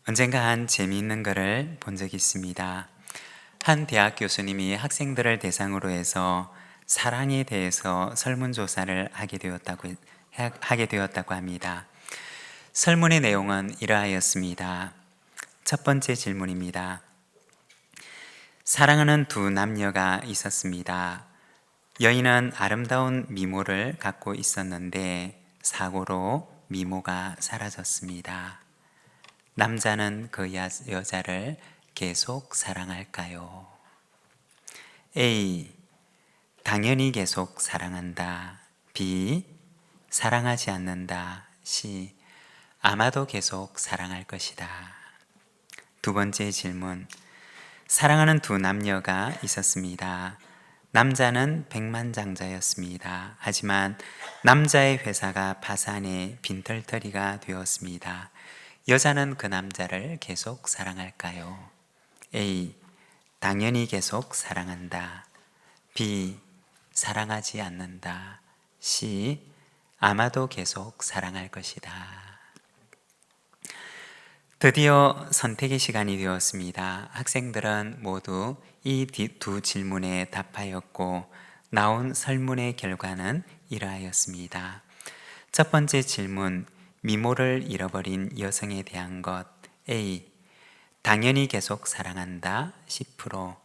언젠가 한 재미있는 글을 본 적이 있습니다. 한 대학 교수님이 학생들을 대상으로 해서 사랑에 대해서 설문조사를 하게 되었다고 합니다. 설문의 내용은 이러하였습니다. 첫 번째 질문입니다. 사랑하는 두 남녀가 있었습니다. 여인은 아름다운 미모를 갖고 있었는데 사고로 미모가 사라졌습니다. 남자는 그 여자를 계속 사랑할까요? A. 당연히 계속 사랑한다. B. 사랑하지 않는다. C. 아마도 계속 사랑할 것이다. 두 번째 질문. 사랑하는 두 남녀가 있었습니다. 남자는 백만장자였습니다. 하지만 남자의 회사가 파산해 빈털터리가 되었습니다. 여자는 그 남자를 계속 사랑할까요? A. 당연히 계속 사랑한다. B. 사랑하지 않는다. C. 아마도 계속 사랑할 것이다. 드디어 선택의 시간이 되었습니다. 학생들은 모두 이 두 질문에 답하였고 나온 설문의 결과는 이러하였습니다. 첫 번째 질문, 미모를 잃어버린 여성에 대한 것. A. 당연히 계속 사랑한다 10%,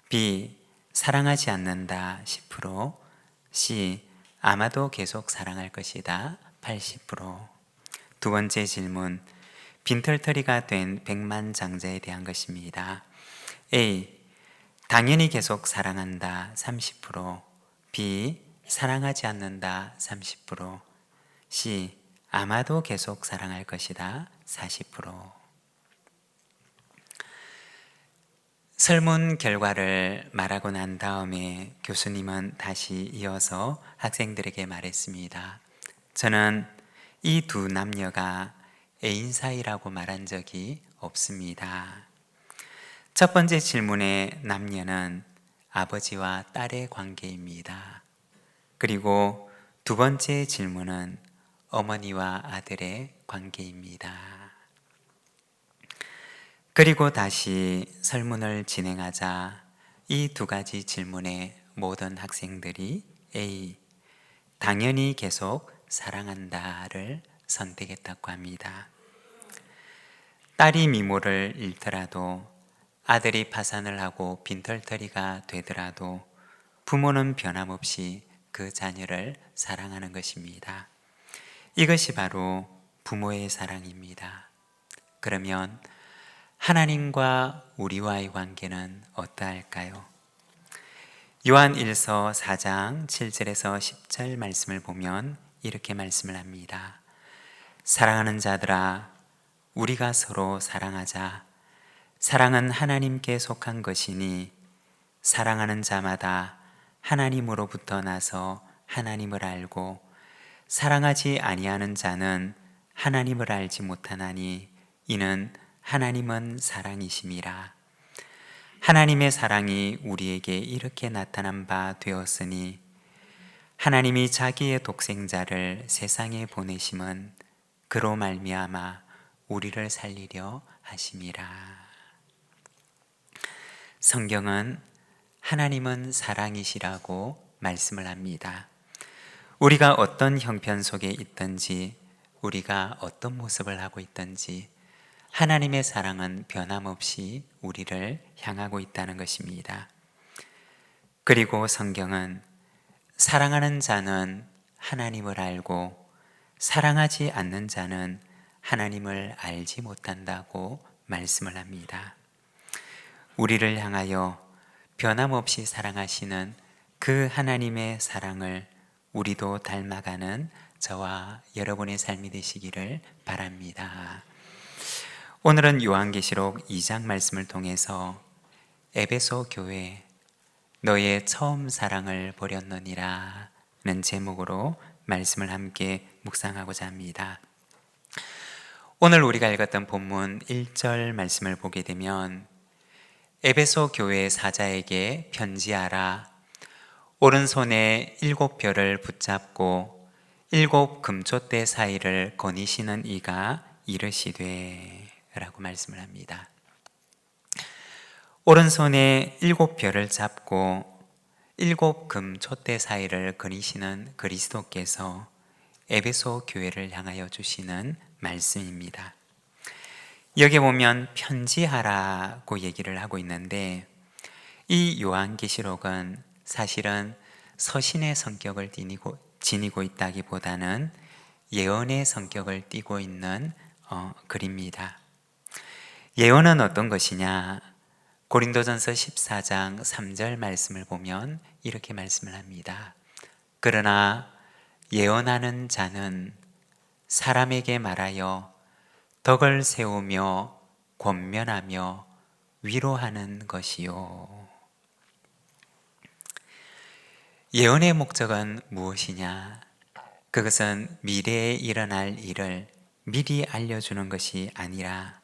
B. 사랑하지 않는다 10%, C. 아마도 계속 사랑할 것이다 80%. 두 번째 질문, 빈털터리가 된 백만장자에 대한 것입니다. A. 당연히 계속 사랑한다 30%, B. 사랑하지 않는다 30%, C. 아마도 계속 사랑할 것이다 40%. 설문 결과를 말하고 난 다음에 교수님은 다시 이어서 학생들에게 말했습니다. 저는 이 두 남녀가 애인 사이라고 말한 적이 없습니다. 첫 번째 질문의 남녀는 아버지와 딸의 관계입니다. 그리고 두 번째 질문은 어머니와 아들의 관계입니다. 그리고 다시 설문을 진행하자 이 두 가지 질문에 모든 학생들이 A. 당연히 계속 사랑한다를 선택했다고 합니다. 딸이 미모를 잃더라도, 아들이 파산을 하고 빈털터리가 되더라도 부모는 변함없이 그 자녀를 사랑하는 것입니다. 이것이 바로 부모의 사랑입니다. 그러면 하나님과 우리와의 관계는 어떠할까요? 요한 1서 4장 7절에서 10절 말씀을 보면 이렇게 말씀을 합니다. 사랑하는 자들아, 우리가 서로 사랑하자. 사랑은 하나님께 속한 것이니 사랑하는 자마다 하나님으로부터 나서 하나님을 알고 사랑하지 아니하는 자는 하나님을 알지 못하나니 이는 하나님은 사랑이심이라. 하나님의 사랑이 우리에게 이렇게 나타난 바 되었으니 하나님이 자기의 독생자를 세상에 보내심은 그로 말미암아 우리를 살리려 하심이라. 성경은 하나님은 사랑이시라고 말씀을 합니다. 우리가 어떤 형편 속에 있든지, 우리가 어떤 모습을 하고 있든지 하나님의 사랑은 변함없이 우리를 향하고 있다는 것입니다. 그리고 성경은 사랑하는 자는 하나님을 알고 사랑하지 않는 자는 하나님을 알지 못한다고 말씀을 합니다. 우리를 향하여 변함없이 사랑하시는 그 하나님의 사랑을 우리도 닮아가는 저와 여러분의 삶이 되시기를 바랍니다. 오늘은 요한계시록 2장 말씀을 통해서 에베소 교회 너의 처음 사랑을 버렸느니라 는 제목으로 말씀을 함께 묵상하고자 합니다. 오늘 우리가 읽었던 본문 1절 말씀을 보게 되면 에베소 교회 사자에게 편지하라. 오른손에 7별을 붙잡고 7 금촛대 사이를 거니시는 이가 이르시되 라고 말씀을 합니다. 오른손에 7별을 잡고 7금 촛대 사이를 그리시는 그리스도께서 에베소 교회를 향하여 주시는 말씀입니다. 여기 보면 편지하라고 얘기를 하고 있는데, 이 요한계시록은 사실은 서신의 성격을 지니고 있다기보다는 예언의 성격을 띠고 있는 글입니다. 예언은 어떤 것이냐? 고린도전서 14장 3절 말씀을 보면 이렇게 말씀을 합니다. 그러나 예언하는 자는 사람에게 말하여 덕을 세우며 권면하며 위로하는 것이요. 예언의 목적은 무엇이냐? 그것은 미래에 일어날 일을 미리 알려주는 것이 아니라,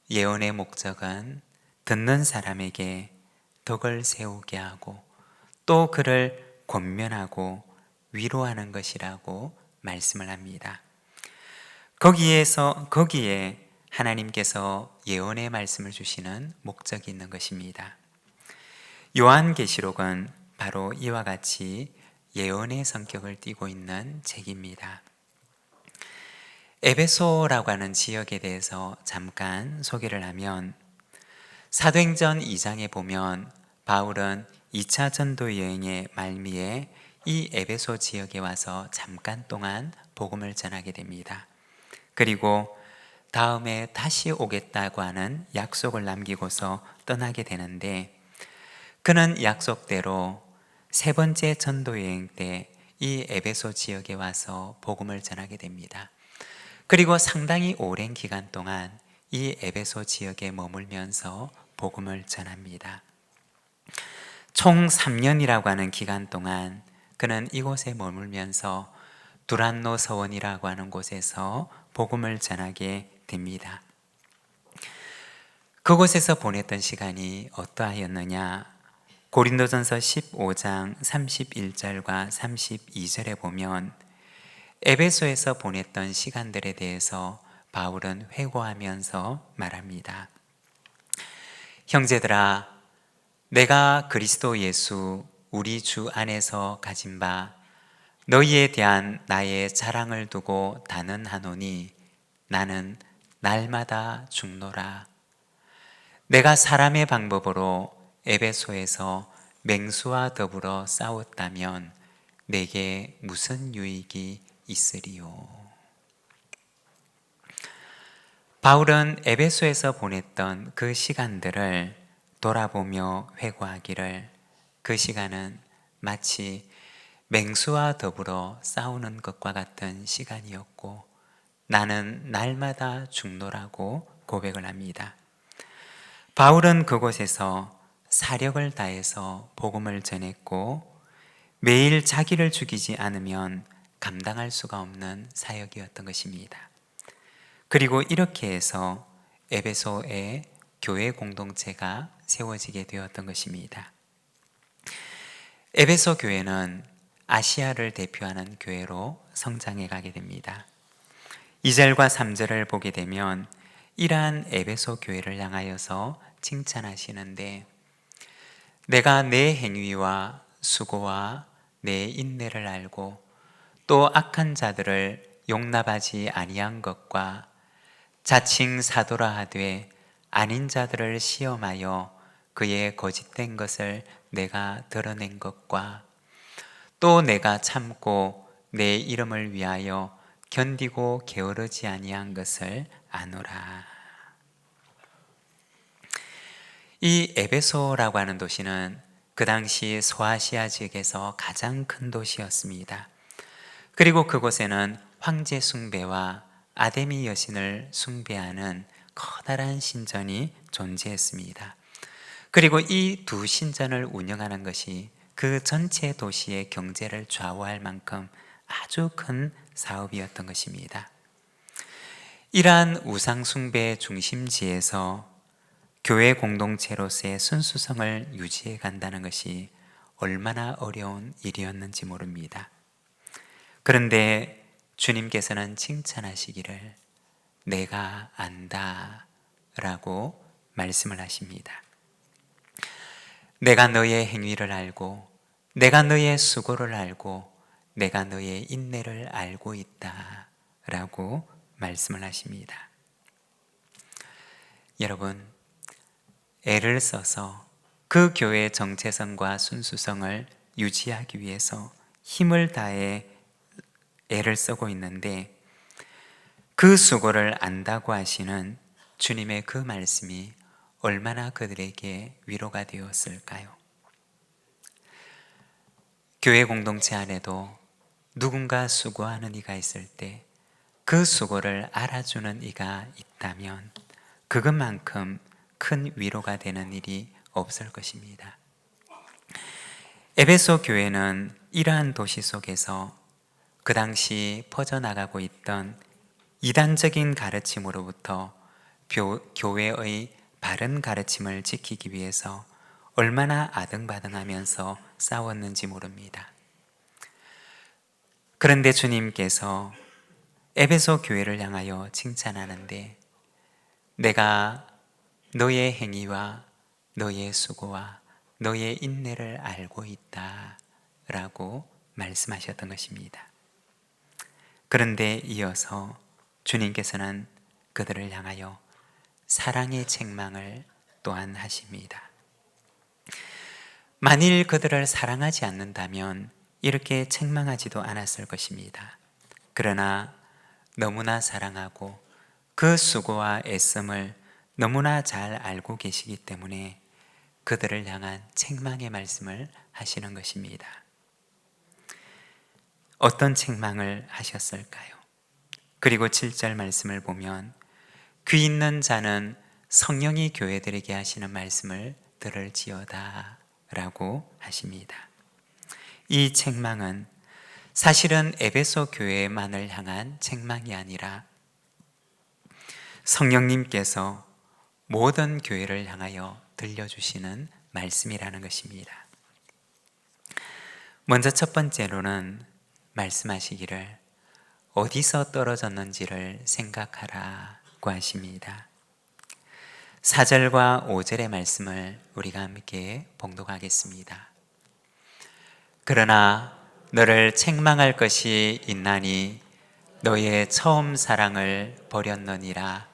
예언의 목적은 듣는 사람에게 덕을 세우게 하고 또 그를 권면하고 위로하는 것이라고 말씀을 합니다. 거기에 하나님께서 예언의 말씀을 주시는 목적이 있는 것입니다. 요한계시록은 바로 이와 같이 예언의 성격을 띠고 있는 책입니다. 에베소라고 하는 지역에 대해서 잠깐 소개를 하면, 사도행전 2장에 보면 바울은 2차 전도 여행의 말미에 이 에베소 지역에 와서 잠깐 동안 복음을 전하게 됩니다. 그리고 다음에 다시 오겠다고 하는 약속을 남기고서 떠나게 되는데, 그는 약속대로 세 번째 전도 여행 때 이 에베소 지역에 와서 복음을 전하게 됩니다. 그리고 상당히 오랜 기간 동안 이 에베소 지역에 머물면서 복음을 전합니다. 총 3년이라고 하는 기간 동안 그는 이곳에 머물면서 두란노 서원이라고 하는 곳에서 복음을 전하게 됩니다. 그곳에서 보냈던 시간이 어떠하였느냐? 고린도전서 15장 31절과 32절에 보면 에베소에서 보냈던 시간들에 대해서 바울은 회고하면서 말합니다. 형제들아, 내가 그리스도 예수 우리 주 안에서 가진 바 너희에 대한 나의 자랑을 두고 단언하노니 나는 날마다 죽노라. 내가 사람의 방법으로 에베소에서 맹수와 더불어 싸웠다면 내게 무슨 유익이 있으리요. 바울은 에베소에서 보냈던 그 시간들을 돌아보며 회고하기를, 그 시간은 마치 맹수와 더불어 싸우는 것과 같은 시간이었고 나는 날마다 죽노라고 고백을 합니다. 바울은 그곳에서 사력을 다해서 복음을 전했고 매일 자기를 죽이지 않으면 감당할 수가 없는 사역이었던 것입니다. 그리고 이렇게 해서 에베소에 교회 공동체가 세워지게 되었던 것입니다. 에베소 교회는 아시아를 대표하는 교회로 성장해 가게 됩니다. 2절과 3절을 보게 되면 이러한 에베소 교회를 향하여서 칭찬하시는데, 내가 내 행위와 수고와 내 인내를 알고 또 악한 자들을 용납하지 아니한 것과 자칭 사도라 하되 아닌 자들을 시험하여 그의 거짓된 것을 내가 드러낸 것과 또 내가 참고 내 이름을 위하여 견디고 게으르지 아니한 것을 아노라. 이 에베소라고 하는 도시는 그 당시 소아시아 지역에서 가장 큰 도시였습니다. 그리고 그곳에는 황제 숭배와 아데미 여신을 숭배하는 커다란 신전이 존재했습니다. 그리고 이 두 신전을 운영하는 것이 그 전체 도시의 경제를 좌우할 만큼 아주 큰 사업이었던 것입니다. 이러한 우상 숭배의 중심지에서 교회 공동체로서의 순수성을 유지해 간다는 것이 얼마나 어려운 일이었는지 모릅니다. 그런데 주님께서는 칭찬하시기를, 내가 안다, 라고 말씀을 하십니다. 내가 너의 행위를 알고 내가 너의 수고를 알고 내가 너의 인내를 알고 있다 라고 말씀을 하십니다. 여러분, 애를 써서 그 교회의 정체성과 순수성을 유지하기 위해서 힘을 다해 애를 쓰고 있는데 그 수고를 안다고 하시는 주님의 그 말씀이 얼마나 그들에게 위로가 되었을까요? 교회 공동체 안에도 누군가 수고하는 이가 있을 때 그 수고를 알아주는 이가 있다면 그것만큼 큰 위로가 되는 일이 없을 것입니다. 에베소 교회는 이러한 도시 속에서 그 당시 퍼져나가고 있던 이단적인 가르침으로부터 교회의 바른 가르침을 지키기 위해서 얼마나 아등바등하면서 싸웠는지 모릅니다. 그런데 주님께서 에베소 교회를 향하여 칭찬하는데 내가 너의 행위와 너의 수고와 너의 인내를 알고 있다 라고 말씀하셨던 것입니다. 그런데 이어서 주님께서는 그들을 향하여 사랑의 책망을 또한 하십니다. 만일 그들을 사랑하지 않는다면 이렇게 책망하지도 않았을 것입니다. 그러나 너무나 사랑하고 그 수고와 애씀을 너무나 잘 알고 계시기 때문에 그들을 향한 책망의 말씀을 하시는 것입니다. 어떤 책망을 하셨을까요? 그리고 7절 말씀을 보면 귀 있는 자는 성령이 교회들에게 하시는 말씀을 들을지어다 라고 하십니다. 이 책망은 사실은 에베소 교회만을 향한 책망이 아니라 성령님께서 모든 교회를 향하여 들려주시는 말씀이라는 것입니다. 먼저 첫 번째로는 말씀하시기를 어디서 떨어졌는지를 생각하라고 하십니다. 4절과 5절의 말씀을 우리가 함께 봉독하겠습니다. 그러나 너를 책망할 것이 있나니 너의 처음 사랑을 버렸느니라.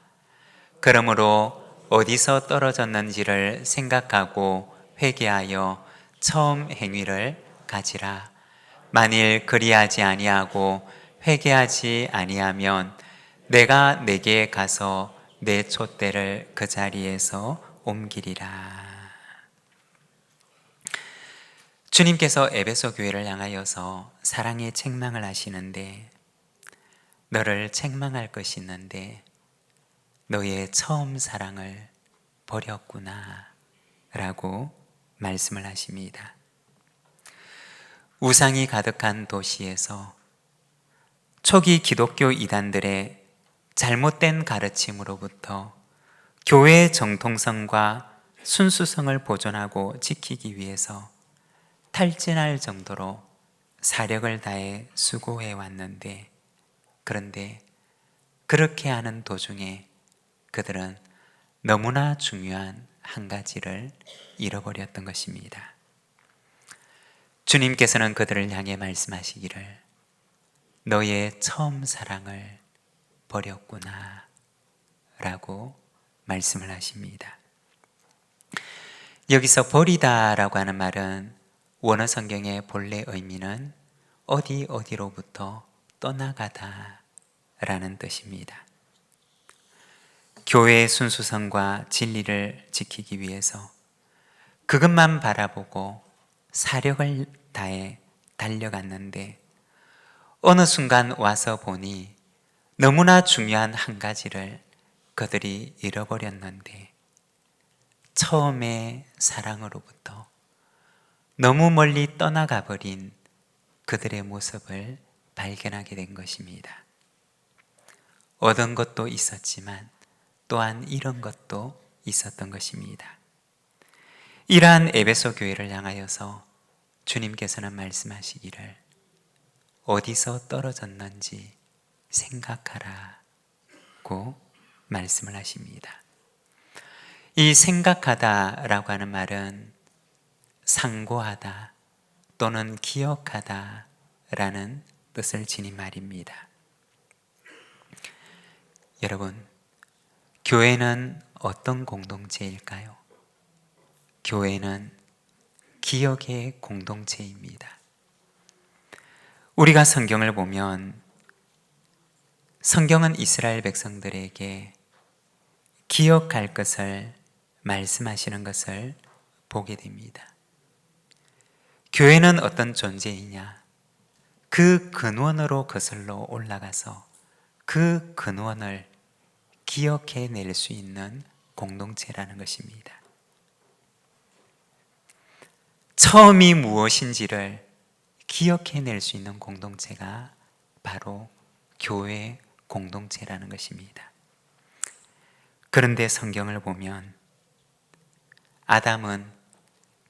그러므로 어디서 떨어졌는지를 생각하고 회개하여 처음 행위를 가지라. 만일 그리하지 아니하고 회개하지 아니하면 내가 내게 가서 내 촛대를 그 자리에서 옮기리라. 주님께서 에베소 교회를 향하여서 사랑의 책망을 하시는데 너를 책망할 것이 있는데 너의 처음 사랑을 버렸구나 라고 말씀을 하십니다. 우상이 가득한 도시에서 초기 기독교 이단들의 잘못된 가르침으로부터 교회의 정통성과 순수성을 보존하고 지키기 위해서 탈진할 정도로 사력을 다해 수고해 왔는데 그런데 그렇게 하는 도중에 그들은 너무나 중요한 한 가지를 잃어버렸던 것입니다. 주님께서는 그들을 향해 말씀하시기를 너의 처음 사랑을 버렸구나 라고 말씀을 하십니다. 여기서 버리다 라고 하는 말은 원어 성경의 본래 의미는 어디로부터 떠나가다 라는 뜻입니다. 교회의 순수성과 진리를 지키기 위해서 그것만 바라보고 사력을 다해 달려갔는데 어느 순간 와서 보니 너무나 중요한 한 가지를 그들이 잃어버렸는데 처음의 사랑으로부터 너무 멀리 떠나가 버린 그들의 모습을 발견하게 된 것입니다. 얻은 것도 있었지만 또한 잃은 것도 있었던 것입니다. 이러한 에베소 교회를 향하여서 주님께서는 말씀하시기를 어디서 떨어졌는지 생각하라고 말씀을 하십니다. 이 생각하다라고 하는 말은 상고하다 또는 기억하다라는 뜻을 지닌 말입니다. 여러분, 교회는 어떤 공동체일까요? 교회는 기억의 공동체입니다. 우리가 성경을 보면 성경은 이스라엘 백성들에게 기억할 것을 말씀하시는 것을 보게 됩니다. 교회는 어떤 존재이냐? 그 근원으로 거슬러 올라가서 그 근원을 기억해낼 수 있는 공동체라는 것입니다. 처음이 무엇인지를 기억해낼 수 있는 공동체가 바로 교회 공동체라는 것입니다. 그런데 성경을 보면 아담은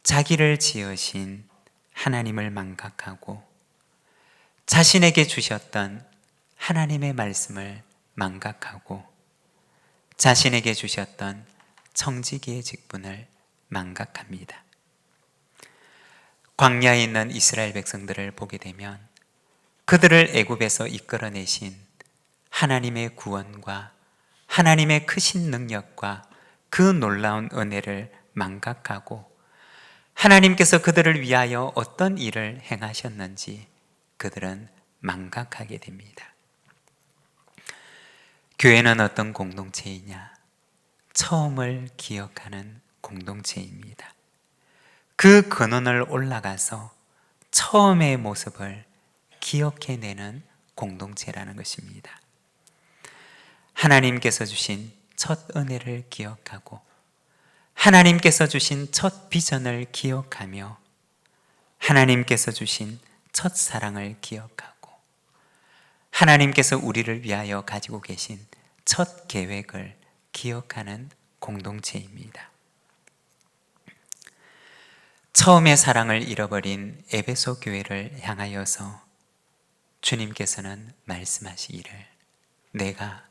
자기를 지으신 하나님을 망각하고 자신에게 주셨던 하나님의 말씀을 망각하고 자신에게 주셨던 청지기의 직분을 망각합니다. 광야에 있는 이스라엘 백성들을 보게 되면 그들을 애굽에서 이끌어내신 하나님의 구원과 하나님의 크신 능력과 그 놀라운 은혜를 망각하고 하나님께서 그들을 위하여 어떤 일을 행하셨는지 그들은 망각하게 됩니다. 교회는 어떤 공동체이냐? 처음을 기억하는 공동체입니다. 그 근원을 올라가서 처음의 모습을 기억해내는 공동체라는 것입니다. 하나님께서 주신 첫 은혜를 기억하고 하나님께서 주신 첫 비전을 기억하며 하나님께서 주신 첫 사랑을 기억하고 하나님께서 우리를 위하여 가지고 계신 첫 계획을 기억하는 공동체입니다. 처음의 사랑을 잃어버린 에베소 교회를 향하여서 주님께서는 말씀하시기를 내가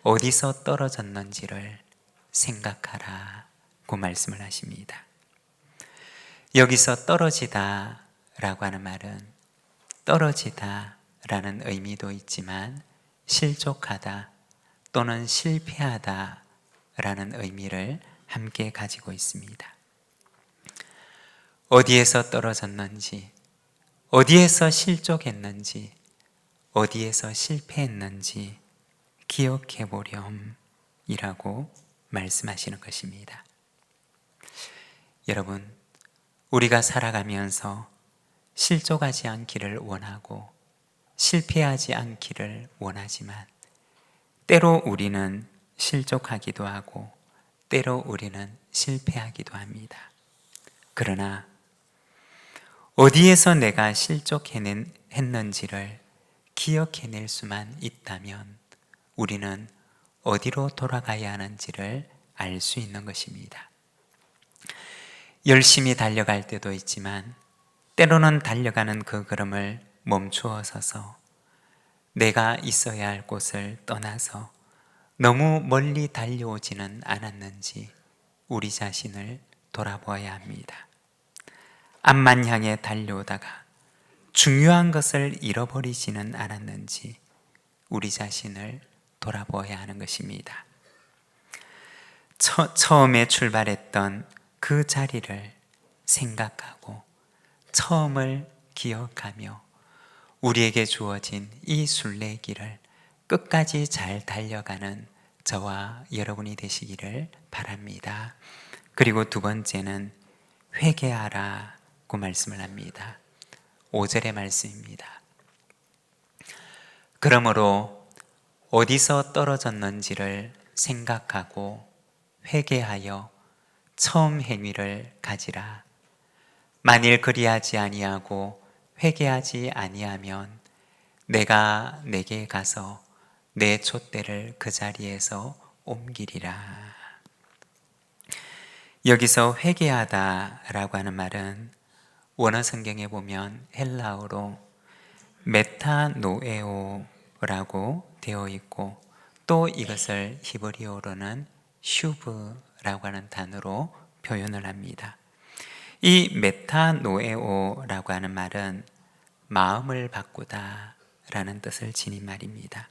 어디서 떨어졌는지를 생각하라고 말씀을 하십니다. 여기서 떨어지다 라고 하는 말은 떨어지다 라는 의미도 있지만 실족하다 또는 실패하다 라는 의미를 함께 가지고 있습니다. 어디에서 떨어졌는지, 어디에서 실족했는지, 어디에서 실패했는지 기억해 보렴이라고 말씀하시는 것입니다. 여러분, 우리가 살아가면서 실족하지 않기를 원하고 실패하지 않기를 원하지만 때로 우리는 실족하기도 하고 때로 우리는 실패하기도 합니다. 그러나 어디에서 내가 실족했는지를 기억해낼 수만 있다면 우리는 어디로 돌아가야 하는지를 알 수 있는 것입니다. 열심히 달려갈 때도 있지만 때로는 달려가는 그 걸음을 멈추어 서서 내가 있어야 할 곳을 떠나서 너무 멀리 달려오지는 않았는지 우리 자신을 돌아보아야 합니다. 앞만 향해 달려오다가 중요한 것을 잃어버리지는 않았는지 우리 자신을 돌아보아야 하는 것입니다. 처음에 출발했던 그 자리를 생각하고 처음을 기억하며 우리에게 주어진 이 순례길을 끝까지 잘 달려가는 저와 여러분이 되시기를 바랍니다. 그리고 두 번째는 회개하라고 말씀을 합니다. 5절의 말씀입니다. 그러므로 어디서 떨어졌는지를 생각하고 회개하여 처음 행위를 가지라. 만일 그리하지 아니하고 회개하지 아니하면 내가 내게 가서 내 촛대를 그 자리에서 옮기리라. 여기서 회개하다라고 하는 말은 원어 성경에 보면 헬라어로 메타노에오라고 되어 있고 또 이것을 히브리어로는 슈브라고 하는 단어로 표현을 합니다. 이 메타노에오라고 하는 말은 마음을 바꾸다 라는 뜻을 지닌 말입니다.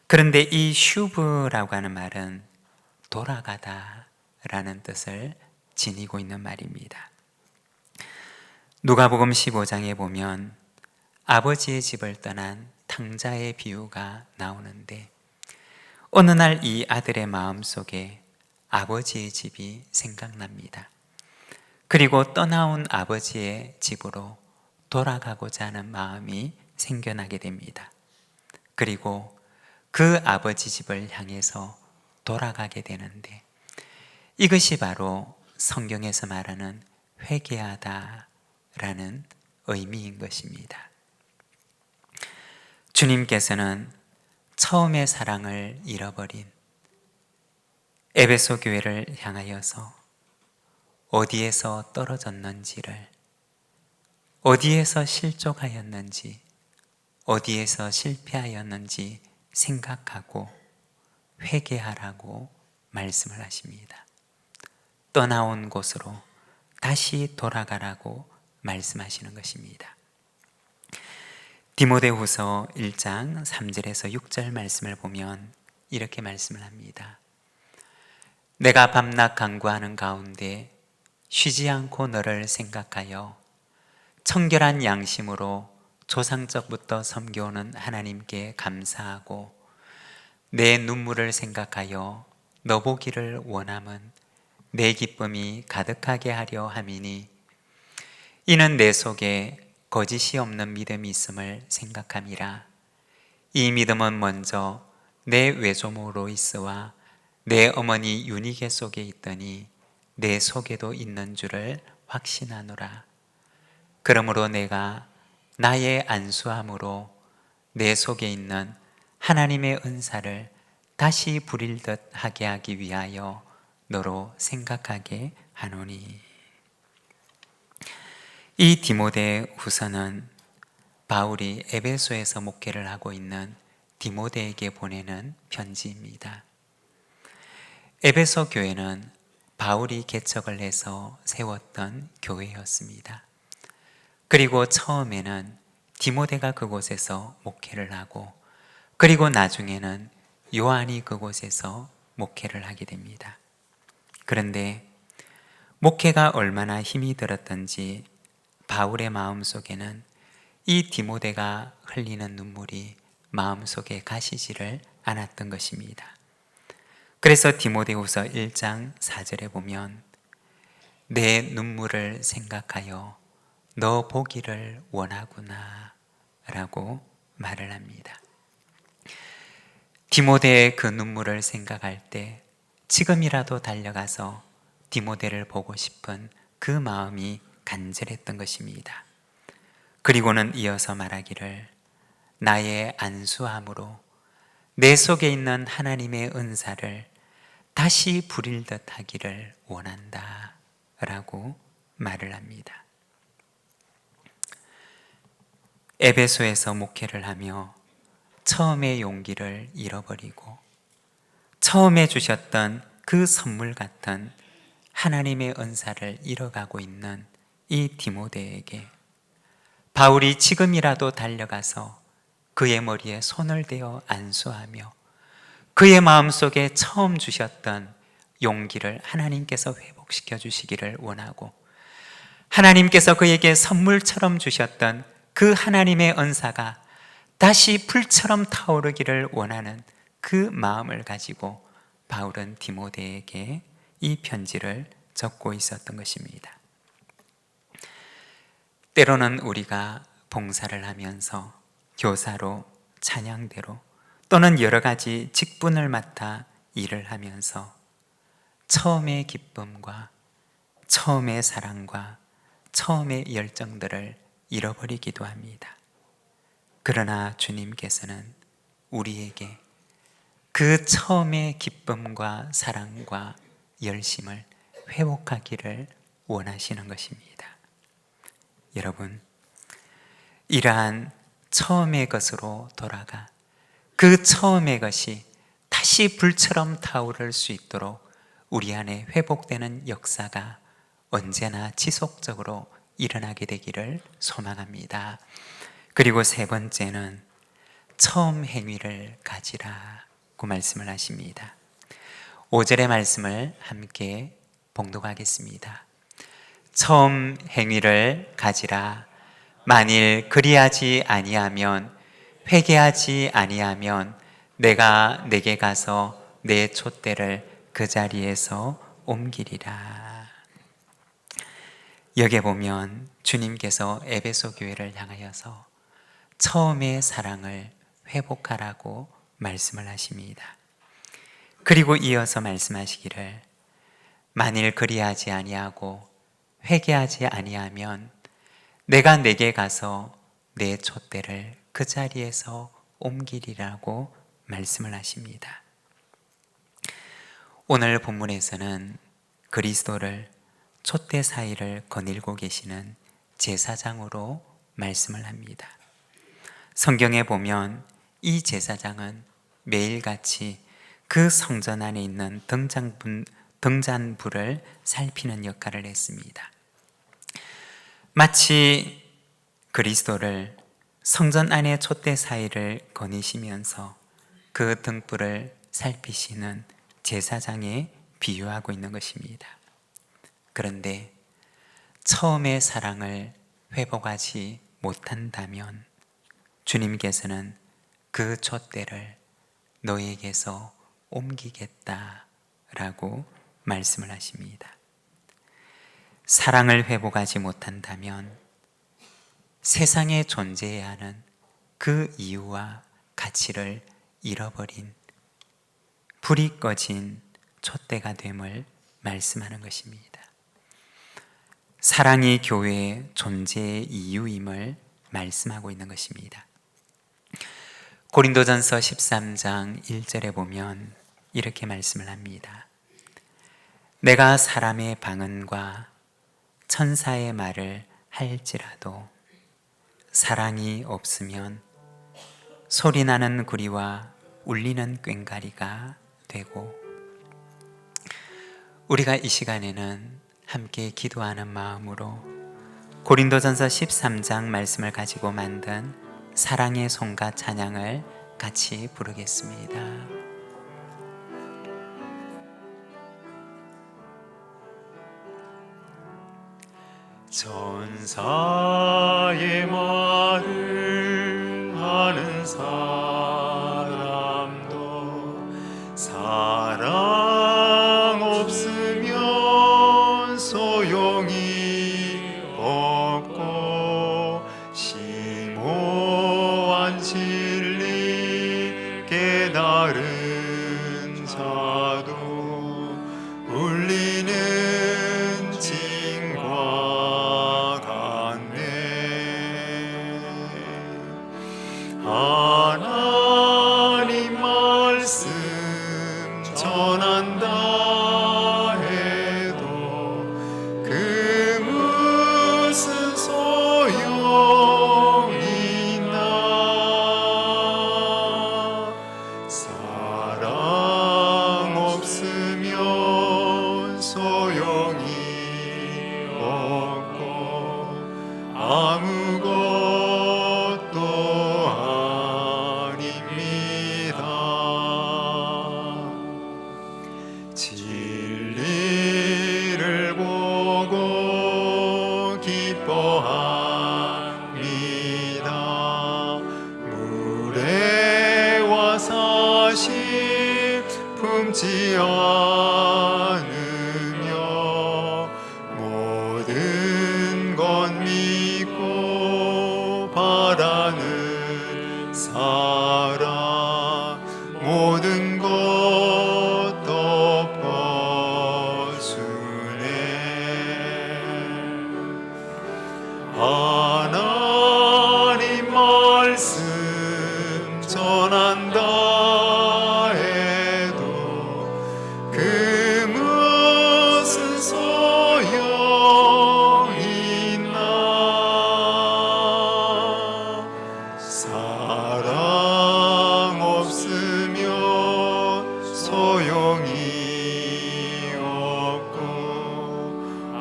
그런데 이 슈브라고 하는 말은 돌아가다 라는 뜻을 지니고 있는 말입니다. 누가복음 15장에 보면 아버지의 집을 떠난 탕자의 비유가 나오는데, 어느 날 이 아들의 마음속에 아버지의 집이 생각납니다. 그리고 떠나온 아버지의 집으로 돌아가고자 하는 마음이 생겨나게 됩니다. 그리고 그 아버지 집을 향해서 돌아가게 되는데, 이것이 바로 성경에서 말하는 회개하다 라는 의미인 것입니다. 주님께서는 처음의 사랑을 잃어버린 에베소 교회를 향하여서 어디에서 떨어졌는지를, 어디에서 실족하였는지, 어디에서 실패하였는지 생각하고 회개하라고 말씀을 하십니다. 떠나온 곳으로 다시 돌아가라고 말씀하시는 것입니다. 디모데후서 1장 3절에서 6절 말씀을 보면 이렇게 말씀을 합니다. 내가 밤낮 간구하는 가운데 쉬지 않고 너를 생각하여 청결한 양심으로 조상적부터 섬겨오는 하나님께 감사하고 내 눈물을 생각하여 너 보기를 원함은 내 기쁨이 가득하게 하려 함이니 이는 내 속에 거짓이 없는 믿음이 있음을 생각함이라. 이 믿음은 먼저 내 외조모 로이스와 내 어머니 유니게 속에 있더니 내 속에도 있는 줄을 확신하노라. 그러므로 내가 나의 안수함으로 내 속에 있는 하나님의 은사를 다시 부릴 듯 하게 하기 위하여 너로 생각하게 하노니. 이 디모데후서는 바울이 에베소에서 목회를 하고 있는 디모데에게 보내는 편지입니다. 에베소 교회는 바울이 개척을 해서 세웠던 교회였습니다. 그리고 처음에는 디모데가 그곳에서 목회를 하고, 그리고 나중에는 요한이 그곳에서 목회를 하게 됩니다. 그런데 목회가 얼마나 힘이 들었던지 바울의 마음속에는 이 디모데가 흘리는 눈물이 마음속에 가시지를 않았던 것입니다. 그래서 디모데후서 1장 4절에 보면 내 눈물을 생각하여 너 보기를 원하구나 라고 말을 합니다. 디모데의 그 눈물을 생각할 때 지금이라도 달려가서 디모데를 보고 싶은 그 마음이 간절했던 것입니다. 그리고는 이어서 말하기를 나의 안수함으로 내 속에 있는 하나님의 은사를 다시 부릴 듯 하기를 원한다 라고 말을 합니다. 에베소에서 목회를 하며 처음의 용기를 잃어버리고 처음에 주셨던 그 선물 같은 하나님의 은사를 잃어가고 있는 이 디모데에게 바울이 지금이라도 달려가서 그의 머리에 손을 대어 안수하며 그의 마음속에 처음 주셨던 용기를 하나님께서 회복시켜 주시기를 원하고, 하나님께서 그에게 선물처럼 주셨던 그 하나님의 은사가 다시 불처럼 타오르기를 원하는 그 마음을 가지고 바울은 디모데에게 이 편지를 적고 있었던 것입니다. 때로는 우리가 봉사를 하면서 교사로, 찬양대로 또는 여러 가지 직분을 맡아 일을 하면서 처음의 기쁨과 처음의 사랑과 처음의 열정들을 잃어버리기도 합니다. 그러나 주님께서는 우리에게 그 처음의 기쁨과 사랑과 열심을 회복하기를 원하시는 것입니다. 여러분, 이러한 처음의 것으로 돌아가 그 처음의 것이 다시 불처럼 타오를 수 있도록 우리 안에 회복되는 역사가 언제나 지속적으로 일어나게 되기를 소망합니다. 그리고 세 번째는 처음 행위를 가지라고 말씀을 하십니다. 5절의 말씀을 함께 봉독하겠습니다. 처음 행위를 가지라. 만일 그리하지 아니하면, 회개하지 아니하면 내가 내게 가서 내 촛대를 그 자리에서 옮기리라. 여기에 보면 주님께서 에베소 교회를 향하여서 처음의 사랑을 회복하라고 말씀을 하십니다. 그리고 이어서 말씀하시기를 만일 그리하지 아니하고 회개하지 아니하면 내가 내게 가서 내 촛대를 그 자리에서 옮기리라고 말씀을 하십니다. 오늘 본문에서는 그리스도를 촛대 사이를 거닐고 계시는 제사장으로 말씀을 합니다. 성경에 보면 이 제사장은 매일같이 그 성전 안에 있는 등잔불을 살피는 역할을 했습니다. 마치 그리스도를 성전 안의 촛대 사이를 거니시면서 그 등불을 살피시는 제사장에 비유하고 있는 것입니다. 그런데 처음의 사랑을 회복하지 못한다면 주님께서는 그 촛대를 너에게서 옮기겠다라고 말씀을 하십니다. 사랑을 회복하지 못한다면 세상에 존재해야 하는 그 이유와 가치를 잃어버린 불이 꺼진 촛대가 됨을 말씀하는 것입니다. 사랑이 교회의 존재의 이유임을 말씀하고 있는 것입니다. 고린도전서 13장 1절에 보면 이렇게 말씀을 합니다. 내가 사람의 방언과 천사의 말을 할지라도 사랑이 없으면 소리나는 구리와 울리는 꽹과리가 되고, 우리가 이 시간에는 함께 기도하는 마음으로 고린도전서 13장 말씀을 가지고 만든 사랑의 송가 찬양을 같이 부르겠습니다. 천사의 말을 하는 사람도 사랑 없으면 소용이 없고, 심오한 진리 깨달은 자도 울리는 징과 같네.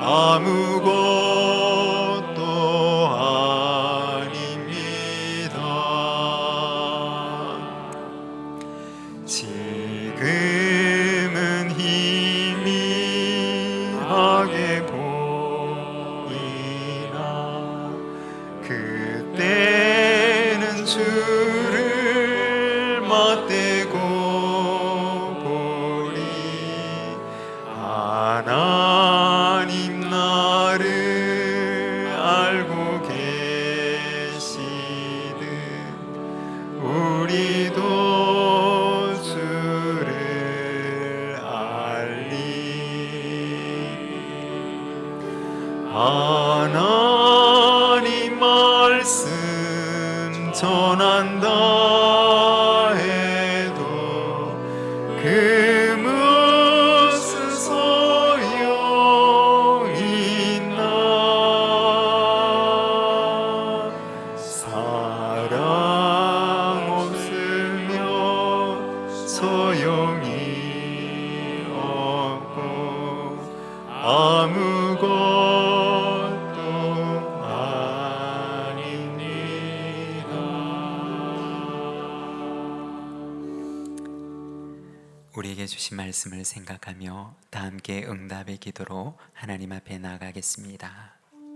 아무것도 아닙니다. 지금은 희미하게 보이나 그때는 주를 맞대고 보리. 하나님 나를 알고 계시듯 우리도 주를 알리. 하나님 말씀 전한다 해도 그 무슨 소용있나. 사랑 없으면 소용이 없고 아무것도 아닙니다. 우리에게 주신 말씀을 생각하며 다 함께 응답의 기도로 하나님 앞에 나아가겠습니다.